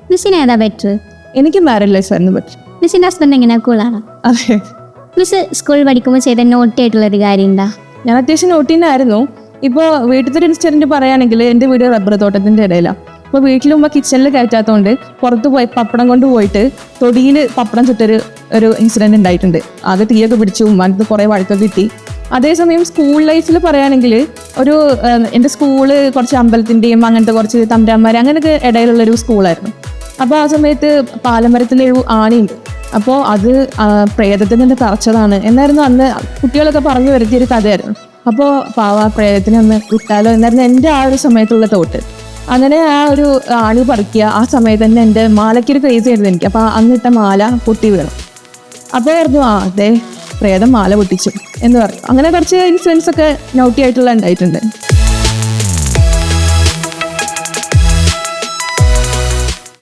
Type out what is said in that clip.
മിസ്സിന് ഏതാ ബെറ്റർ? എനിക്ക് മാരീഡ് ലൈഫ് ആയിരുന്നു ബെറ്റർ. മിസ്സിൻ്റെ ഹസ്ബൻഡ് എങ്ങനെയാ? കൂളാണോ? അതെ. മിസ് സ്കൂളിൽ പഠിക്കുമ്പോൾ ചെയ്ത നോട്ടി ആയിട്ടുള്ളൊരു കാര്യം ഉണ്ടാ? ഞാൻ അത്യാവശ്യം നോട്ടീനായിരുന്നു. ഇപ്പോൾ വീട്ടിലത്തെ ഒരു ഇൻസിഡൻറ്റ് പറയുകയാണെങ്കിൽ എൻ്റെ വീട് റബ്ബർ തോട്ടത്തിൻ്റെ ഇടയിലാണ്. അപ്പോൾ വീട്ടിലുമ്പോൾ കിച്ചണിൽ കയറ്റാത്തതുകൊണ്ട് പുറത്ത് പോയി പപ്പടം കൊണ്ട് പോയിട്ട് തൊടിയിൽ പപ്പടം ചുട്ടൊരു ഇൻസിഡൻറ്റ് ഉണ്ടായിട്ടുണ്ട്. അത് തീയൊക്കെ പിടിച്ചു, ഉമ്മാനത്ത് കുറേ വഴക്കൊക്കെ കിട്ടി. അതേസമയം സ്കൂൾ ലൈഫിൽ പറയുകയാണെങ്കിൽ എൻ്റെ സ്കൂള് കുറച്ച് അമ്പലത്തിൻ്റെയും അങ്ങനത്തെ കുറച്ച് തമ്പുരാന്മാർ അങ്ങനെയൊക്കെ ഇടയിലുള്ളൊരു സ്കൂളായിരുന്നു. അപ്പോൾ ആ സമയത്ത് പാലമരത്തിലൊരു ആനയുണ്ട്. അപ്പോൾ അത് പ്രേതത്തിനെ തറച്ചതാണ് എന്നായിരുന്നു അന്ന് കുട്ടികളൊക്കെ പറഞ്ഞു വരുത്തിയൊരു കഥയായിരുന്നു. അപ്പോൾ പ്രേതത്തിനെ ഒന്ന് വിട്ടാലോ എന്നായിരുന്നു എൻ്റെ ആ ഒരു സമയത്തുള്ള തോട്ട്. അങ്ങനെ ആ ഒരു ആണി പറിക്കുക. ആ സമയത്ത് തന്നെ എൻ്റെ മാലയ്ക്കൊരു ക്രേസ് ആയിരുന്നു എനിക്ക്. അപ്പോൾ അന്നിട്ട മാല പൊട്ടി വീണു. അപ്പോൾ പറഞ്ഞു അതെ പ്രേതം മാല പൊട്ടിച്ചു എന്ന് പറഞ്ഞു. അങ്ങനെ കുറച്ച് ഇൻസിഡൻസ് ഒക്കെ നൗട്ടി ആയിട്ടുള്ള ഉണ്ടായിട്ടുണ്ട്.